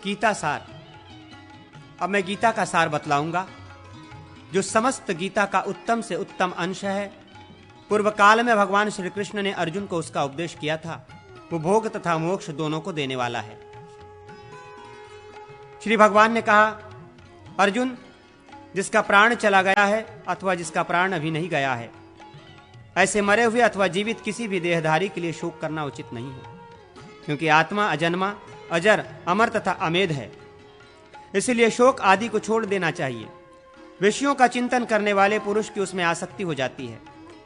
गीता सार। अब मैं गीता का सार बतलाऊंगा, जो समस्त गीता का उत्तम से उत्तम अंश है। पूर्व काल में भगवान श्री कृष्ण ने अर्जुन को उसका उपदेश किया था। वो भोग तथा मोक्ष दोनों को देने वाला है। श्री भगवान ने कहा, अर्जुन, जिसका प्राण चला गया है अथवा जिसका प्राण अभी नहीं गया है, ऐसे मरे हुए अथवा जीवित किसी भी देहधारी के लिए शोक करना उचित नहीं है, क्योंकि आत्मा अजन्मा, अजर, अमर तथा अमेध है। इसलिए शोक आदि को छोड़ देना चाहिए। विषयों का चिंतन करने वाले पुरुष की उसमें आसक्ति हो जाती है।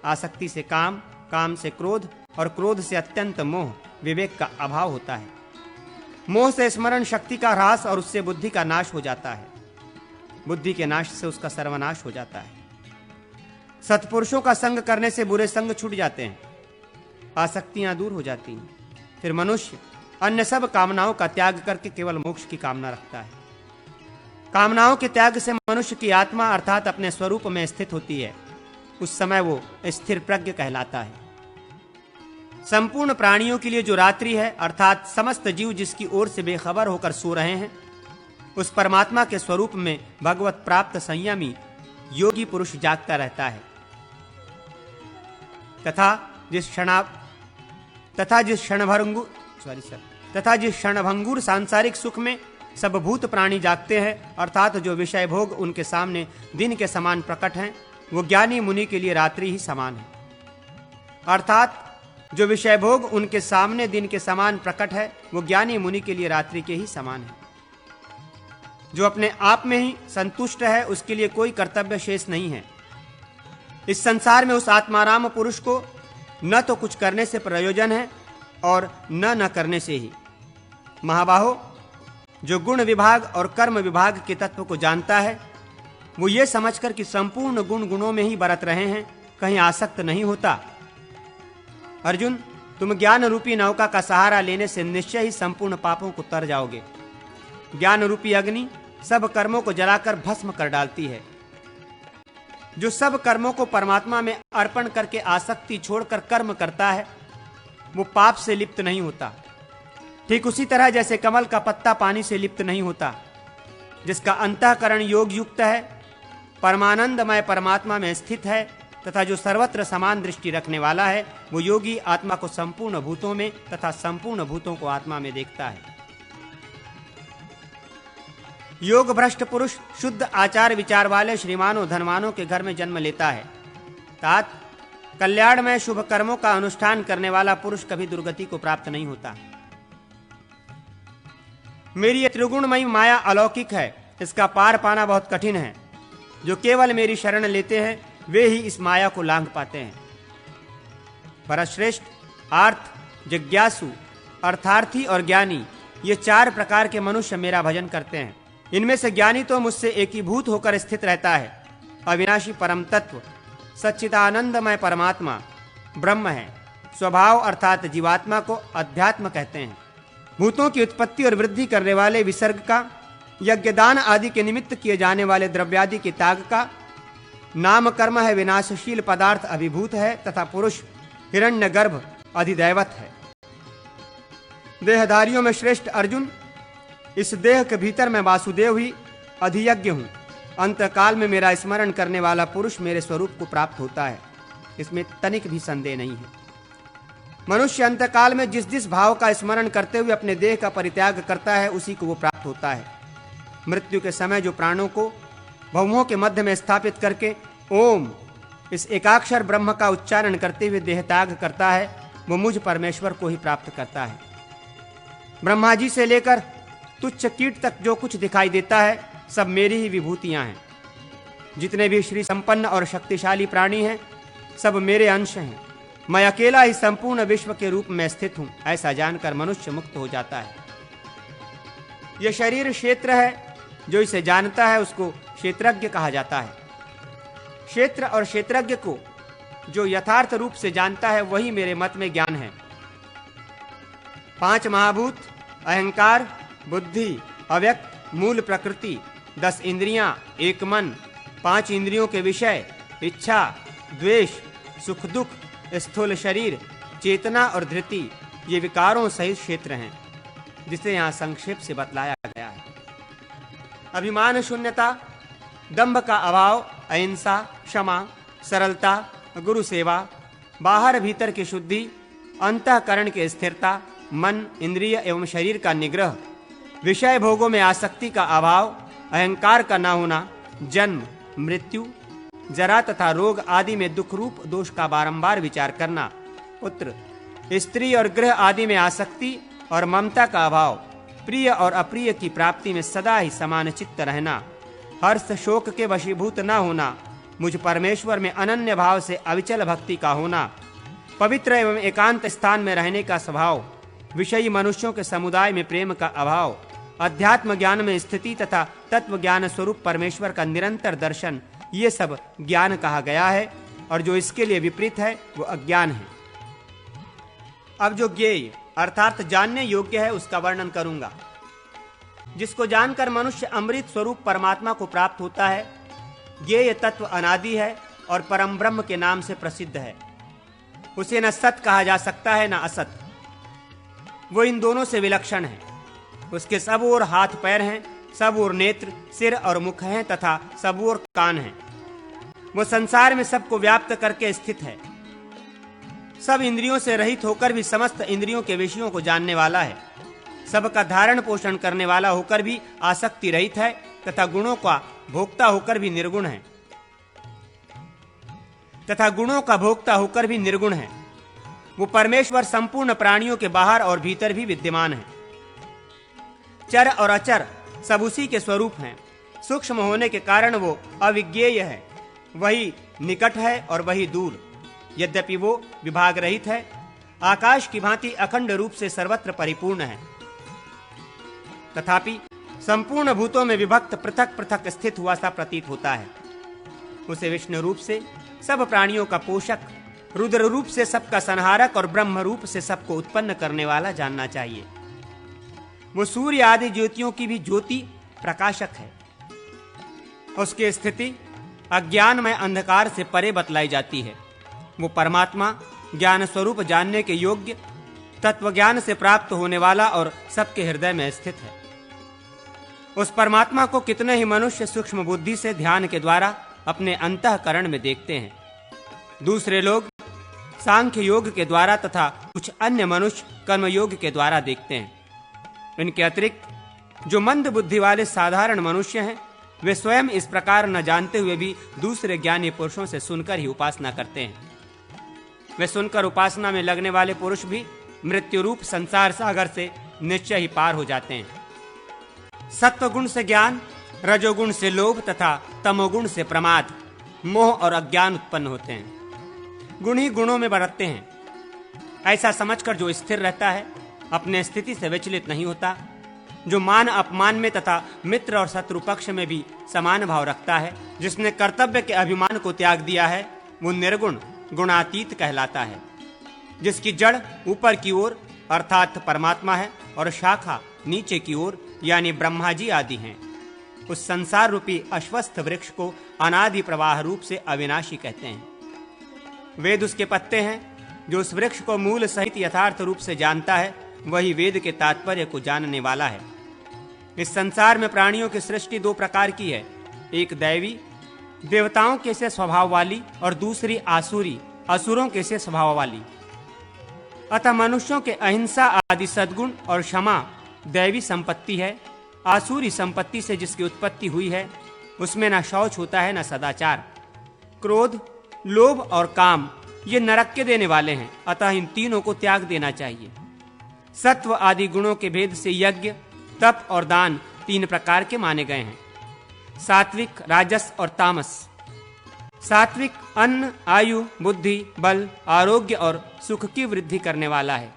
आसक्ति से काम, काम से क्रोध और क्रोध से अत्यंत मोह, विवेक का अभाव होता है। मोह से स्मरण शक्ति का ह्रास और उससे बुद्धि का नाश हो जाता है। बुद्धि के नाश से उसका सर्वनाश हो जाता है। सत्पुरुषों का संग करने से बुरे संग छूट जाते हैं, आसक्तियां दूर हो जाती हैं। फिर मनुष्य अन्य सब कामनाओं का त्याग करके केवल मोक्ष की कामना रखता है। कामनाओं के त्याग से मनुष्य की आत्मा अर्थात अपने स्वरूप में स्थित होती है। उस समय वो स्थिर प्रज्ञ कहलाता है। संपूर्ण प्राणियों के लिए जो रात्रि है, अर्थात समस्त जीव जिसकी ओर से बेखबर होकर सो रहे हैं, उस परमात्मा के स्वरूप में भगवत प्राप्त संयमी योगी पुरुष जागता रहता है। तथा जिस क्षणभंगुर सांसारिक सुख में सब भूत प्राणी जागते हैं, अर्थात जो विषय भोग उनके सामने दिन के समान प्रकट हैं, वो ज्ञानी मुनि के लिए रात्रि ही समान है। अर्थात जो विषय भोग उनके सामने दिन के समान प्रकट है, वो ज्ञानी मुनि के लिए रात्रि के ही समान है। जो अपने आप में ही संतुष्ट है, उसके लिए कोई कर्तव्य शेष नहीं है। इस संसार में उस आत्माराम पुरुष को न तो कुछ करने से प्रयोजन है और न करने से ही। महाबाहो, जो गुण विभाग और कर्म विभाग के तत्व को जानता है, वो ये समझकर कि संपूर्ण गुण गुणों में ही बरत रहे हैं, कहीं आसक्त नहीं होता। अर्जुन, तुम ज्ञान रूपी नौका का सहारा लेने से निश्चय ही संपूर्ण पापों को तर जाओगे। ज्ञान रूपी अग्नि सब कर्मों को जलाकर भस्म कर डालती है। जो सब कर्मों को परमात्मा में अर्पण करके आसक्ति छोड़कर कर्म करता है, वो पाप से लिप्त नहीं होता। ठीक उसी तरह जैसे कमल का पत्ता पानी से लिप्त नहीं होता। जिसका अंतःकरण योग युक्त है, परमानंदमय परमात्मा में स्थित है तथा जो सर्वत्र समान दृष्टि रखने वाला है, वो योगी आत्मा को संपूर्ण भूतों में तथा संपूर्ण भूतों को आत्मा में देखता है। योग भ्रष्ट पुरुष शुद्ध आचार विचार वाले श्रीमानों धनवानों के घर में जन्म लेता है। तात कल्याण में शुभ कर्मों का अनुष्ठान करने वाला पुरुष कभी दुर्गति को प्राप्त नहीं होता। मेरी ये त्रिगुणमयी माया अलौकिक है, इसका पार पाना बहुत कठिन है। जो केवल मेरी शरण लेते हैं, वे ही इस माया को लांघ पाते हैं। परश्रेष्ठ, आर्थ, जिज्ञासु, अर्थार्थी और ज्ञानी, ये चार प्रकार के मनुष्य मेरा भजन करते हैं। इनमें से ज्ञानी तो मुझसे एकीभूत होकर स्थित रहता है। अविनाशी परम तत्व सच्चिदानंदमय परमात्मा ब्रह्म है। स्वभाव अर्थात जीवात्मा को अध्यात्म कहते हैं। भूतों की उत्पत्ति और वृद्धि करने वाले विसर्ग का, यज्ञदान आदि के निमित्त किए जाने वाले द्रव्यादि के त्याग का, नाम कर्म है विनाशशील पदार्थ अभिभूत है तथा पुरुष हिरण्यगर्भ अधिदैवत है। देहधारियों में श्रेष्ठ अर्जुन, इस देह के भीतर मैं वासुदेव ही अधियज्ञ हूँ। अंतकाल में मेरा स्मरण करने वाला पुरुष मेरे स्वरूप को प्राप्त होता है, इसमें तनिक भी संदेह नहीं है। मनुष्य अंतकाल में जिस जिस भाव का स्मरण करते हुए अपने देह का परित्याग करता है, उसी को वो प्राप्त होता है। मृत्यु के समय जो प्राणों को भवों के मध्य में स्थापित करके ओम इस एकाक्षर ब्रह्म का उच्चारण करते हुए देह त्याग करता है, वो मुझ परमेश्वर को ही प्राप्त करता है। ब्रह्मा जी से लेकर तुच्छ कीट तक जो कुछ दिखाई देता है, सब मेरी ही विभूतियां हैं। जितने भी श्री संपन्न और शक्तिशाली प्राणी हैं, सब मेरे अंश हैं। मैं अकेला ही संपूर्ण विश्व के रूप में स्थित हूं, ऐसा जानकर मनुष्य मुक्त हो जाता है। यह शरीर क्षेत्र है, जो इसे जानता है उसको क्षेत्रज्ञ कहा जाता है। क्षेत्र और क्षेत्रज्ञ को जो यथार्थ रूप से जानता है, वही मेरे मत में ज्ञान है। 5 महाभूत, अहंकार, बुद्धि, अव्यक्त, मूल प्रकृति, 10 इंद्रियां, एक मन, 5 इंद्रियों के विषय, इच्छा, द्वेष, सुख दुख, स्थूल शरीर, चेतना और धृति, ये विकारों सहित क्षेत्र हैं। जिसे यहाँ संक्षेप से बतलाया गया है। अभिमान शून्यता, दंभ का अभाव, अहिंसा, क्षमा, सरलता, गुरु सेवा, बाहर भीतर की शुद्धि, अंतःकरण की स्थिरता, मन, इंद्रिय एवं शरीर का निग्रह, विषय भोगों में आसक्ति का अभाव, अहंकार का न होना, जन्म, मृत्यु, जरा तथा रोग आदि में दुख रूप दोष का बारंबार विचार करना, पुत्र, स्त्री और गृह आदि में आसक्ति और ममता का अभाव, प्रिय और अप्रिय की प्राप्ति में सदा ही समान चित्त रहना, हर्ष शोक के वशीभूत न होना, मुझ परमेश्वर में अनन्य भाव से अविचल भक्ति का होना, पवित्र एवं एकांत स्थान में रहने का स्वभाव, विषयी मनुष्यों के समुदाय में प्रेम का अभाव, अध्यात्म ज्ञान में स्थिति तथा तत्व ज्ञान स्वरूप परमेश्वर का निरंतर दर्शन, ये सब ज्ञान कहा गया है। और जो इसके लिए विपरीत है वो अज्ञान है। अब जो ज्ञेय अर्थात जानने योग्य है उसका वर्णन करूंगा। जिसको जानकर मनुष्य अमृत स्वरूप परमात्मा को प्राप्त होता है, ज्ञेय तत्व अनादि है और परम ब्रह्म के नाम से प्रसिद्ध है। उसे न सत कहा जा सकता है न असत। वो इन दोनों से विलक्षण है। उसके सब ओर हाथ पैर हैं, सब ओर नेत्र, सिर और मुख हैं तथा सब ओर कान हैं। वो संसार में सबको व्याप्त करके स्थित है। सब इंद्रियों से रहित होकर भी समस्त इंद्रियों के विषयों को जानने वाला है। सबका धारण पोषण करने वाला होकर भी आसक्ति रहित है तथा गुणों का भोक्ता होकर भी निर्गुण है। वो परमेश्वर संपूर्ण प्राणियों के बाहर और भीतर भी विद्यमान है। चर और अचर सब उसी के स्वरूप हैं। सूक्ष्म होने के कारण वो अविज्ञेय है। वही निकट है और वही दूर। यद्यपि वो विभाग रहित है, आकाश की भांति अखंड रूप से सर्वत्र परिपूर्ण है, तथापि संपूर्ण भूतों में विभक्त पृथक पृथक स्थित हुआ सा प्रतीत होता है। उसे विष्णु रूप से सब प्राणियों का पोषक, रुद्र रूप से सबका संहारक और ब्रह्म रूप से सबको उत्पन्न करने वाला जानना चाहिए। वो सूर्य आदि ज्योतियों की भी ज्योति प्रकाशक है। उसकी स्थिति अज्ञान में अंधकार से परे बतलाई जाती है। वो परमात्मा ज्ञान स्वरूप जानने के योग्य, तत्व ज्ञान से प्राप्त होने वाला और सबके हृदय में स्थित है। उस परमात्मा को कितने ही मनुष्य सूक्ष्म बुद्धि से ध्यान के द्वारा अपने अंतःकरण में देखते हैं। दूसरे लोग सांख्य योग के द्वारा तथा कुछ अन्य मनुष्य कर्म योग के द्वारा देखते हैं। इनके अतिरिक्त जो मंद बुद्धि वाले साधारण मनुष्य हैं, वे स्वयं इस प्रकार न जानते हुए भी दूसरे ज्ञानी पुरुषों से सुनकर ही उपासना करते हैं। वे सुनकर उपासना में लगने वाले पुरुष भी मृत्यु रूप संसार सागर से निश्चय ही पार हो जाते हैं। सत्वगुण से ज्ञान, रजोगुण से लोभ तथा तमोगुण से प्रमाद, मोह और अज्ञान उत्पन्न होते हैं। गुण ही गुणों में बरतते हैं। ऐसा समझकर जो स्थिर रहता है, अपने स्थिति से विचलित नहीं होता, जो मान अपमान में तथा मित्र और शत्रु पक्ष में भी समान भाव रखता है, जिसने कर्तव्य के अभिमान को त्याग दिया है, वो निर्गुण गुणातीत कहलाता है। जिसकी जड़ ऊपर की ओर अर्थात परमात्मा है और शाखा नीचे की ओर यानी ब्रह्मा जी आदि हैं। उस संसार रूपी अश्वस्थ वृक्ष को अनादि प्रवाह रूप से अविनाशी कहते हैं। वेद उसके पत्ते हैं। जो उस वृक्ष को मूल सहित यथार्थ रूप से जानता है, वही वेद के तात्पर्य को जानने वाला है। इस संसार में प्राणियों की सृष्टि दो प्रकार की है, एक दैवी देवताओं के से स्वभाव वाली और दूसरी आसुरी असुरों के से स्वभाव वाली। अतः मनुष्यों के अहिंसा आदि सद्गुण और क्षमा दैवी संपत्ति है। आसुरी संपत्ति से जिसकी उत्पत्ति हुई है, उसमें न शौच होता है न सदाचार। क्रोध, लोभ और काम ये नरक के देने वाले हैं, अतः इन तीनों को त्याग देना चाहिए। सत्व आदि गुणों के भेद से यज्ञ, तप और दान तीन प्रकार के माने गए हैं, सात्विक, राजस और तामस। सात्विक अन्न, आयु, बुद्धि, बल, आरोग्य और सुख की वृद्धि करने वाला है।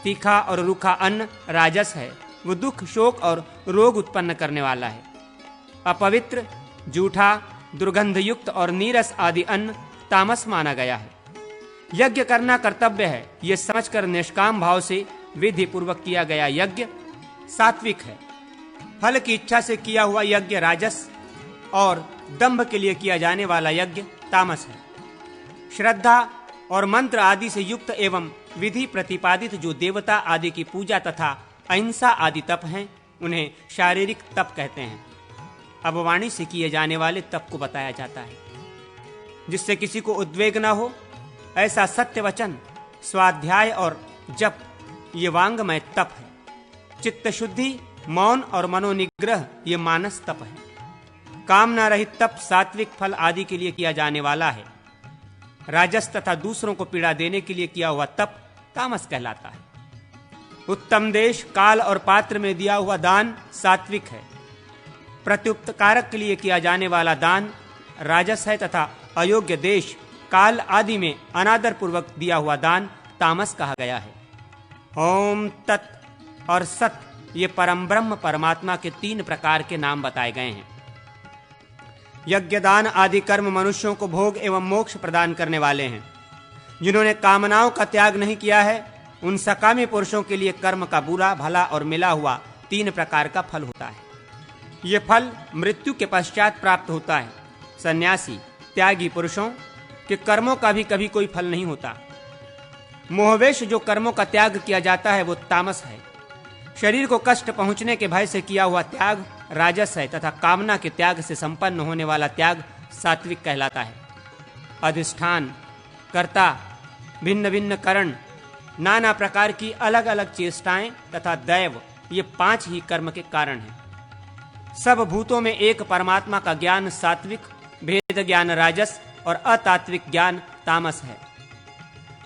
तीखा और रूखा अन्न राजस है, वो दुख, शोक और रोग उत्पन्न करने वाला है। अपवित्र, जूठा, दुर्गंधयुक्त और नीरस आदि अन्न तामस माना गया है। यज्ञ करना कर्तव्य है, ये समझकर निष्काम भाव से विधि पूर्वक किया गया यज्ञ सात्विक है। फल की इच्छा से किया हुआ यज्ञ राजस और दंभ के लिए किया जाने वाला यज्ञ तामस है। श्रद्धा और मंत्र आदि से युक्त एवं विधि प्रतिपादित जो देवता आदि की पूजा तथा अहिंसा आदि तप हैं, उन्हें शारीरिक तप कहते हैं। अब वाणी से किए जाने वाले तप को बताया जाता है, जिससे किसी को उद्वेग न हो, ऐसा सत्य वचन, स्वाध्याय और जप ये वांगमय तप है। चित्त शुद्धि, मौन और मनोनिग्रह ये मानस तप है। कामना रहित तप सात्विक फल आदि के लिए किया जाने वाला है। राजस तथा दूसरों को पीड़ा देने के लिए किया हुआ तप तामस कहलाता है। उत्तम देश, काल और पात्र में दिया हुआ दान सात्विक है। प्रत्युपकारक के लिए किया जाने वाला दान राजस है तथा अयोग्य देश, काल आदि में अनादर पूर्वक दिया हुआ दान तामस कहा गया है। ओम तत् और सत ये परम ब्रह्म परमात्मा के 3 प्रकार के नाम बताए गए हैं। यज्ञ, दान आदि कर्म मनुष्यों को भोग एवं मोक्ष प्रदान करने वाले हैं। जिन्होंने कामनाओं का त्याग नहीं किया है, उन सकामी पुरुषों के लिए कर्म का बुरा, भला और मिला हुआ 3 प्रकार का फल होता है। ये फल मृत्यु के पश्चात प्राप्त होता है। सन्यासी, त्यागी पुरुषों के कर्मों का भी कभी कोई फल नहीं होता। मोहवेश जो कर्मों का त्याग किया जाता है वो तामस है। शरीर को कष्ट पहुंचने के भय से किया हुआ त्याग राजस है तथा कामना के त्याग से संपन्न होने वाला त्याग सात्विक कहलाता है। अधिष्ठान, कर्ता, भिन्न भिन्न करण, नाना प्रकार की अलग अलग चेष्टाएं तथा दैव ये 5 ही कर्म के कारण हैं। सब भूतों में एक परमात्मा का ज्ञान सात्विक, भेद ज्ञान राजस और अतात्विक ज्ञान तामस है।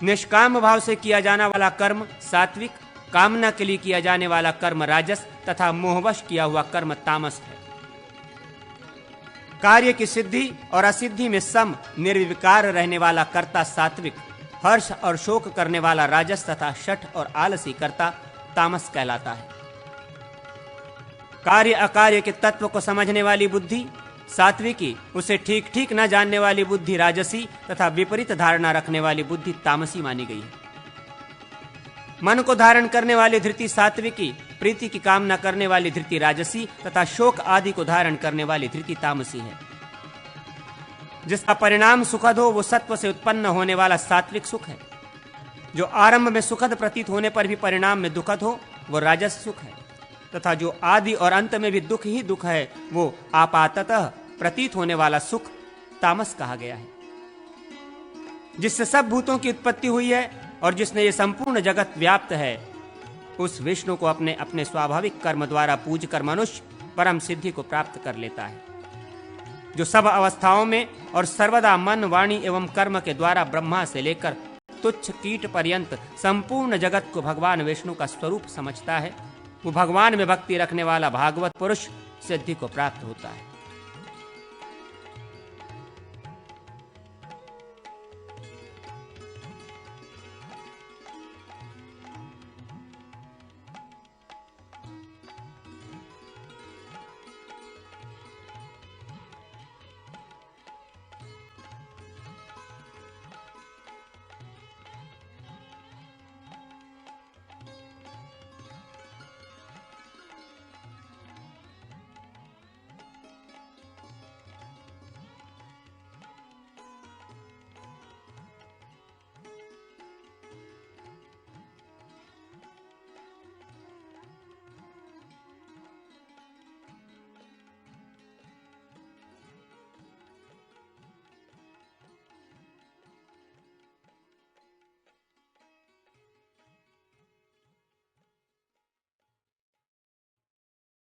निष्काम भाव से किया जाने वाला कर्म सात्विक, कामना के लिए किया जाने वाला कर्म राजस तथा मोहवश किया हुआ कर्म तामस है। कार्य की सिद्धि और असिद्धि में सम निर्विकार रहने वाला कर्ता सात्विक, हर्ष और शोक करने वाला राजस तथा शठ और आलसी कर्ता तामस कहलाता है। कार्य अकार्य के तत्व को समझने वाली बुद्धि सात्विकी, उसे ठीक ठीक न जानने वाली बुद्धि राजसी तथा विपरीत धारणा रखने वाली बुद्धि तामसी मानी गई है। मन को धारण करने वाली धृति सात्विकी, प्रीति की कामना करने वाली धृति राजसी तथा शोक आदि को धारण करने वाली धृति तामसी है। जिसका परिणाम सुखद हो वो सत्व से उत्पन्न होने वाला सात्विक सुख है। जो आरंभ में सुखद प्रतीत होने पर भी परिणाम में दुखद हो वो राजस सुख है तथा जो आदि और अंत में भी दुख ही दुख है वो आपाततः प्रतीत होने वाला सुख तामस कहा गया है। जिससे सब भूतों की उत्पत्ति हुई है और जिसने ये संपूर्ण जगत व्याप्त है, उस विष्णु को अपने अपने स्वाभाविक कर्म द्वारा पूज कर मनुष्य परम सिद्धि को प्राप्त कर लेता है। जो सब अवस्थाओं में और सर्वदा मन, वाणी एवं कर्म के द्वारा ब्रह्मा से लेकर तुच्छ कीट पर्यंत संपूर्ण जगत को भगवान विष्णु का स्वरूप समझता है, वो भगवान में भक्ति रखने वाला भागवत पुरुष सिद्धि को प्राप्त होता है।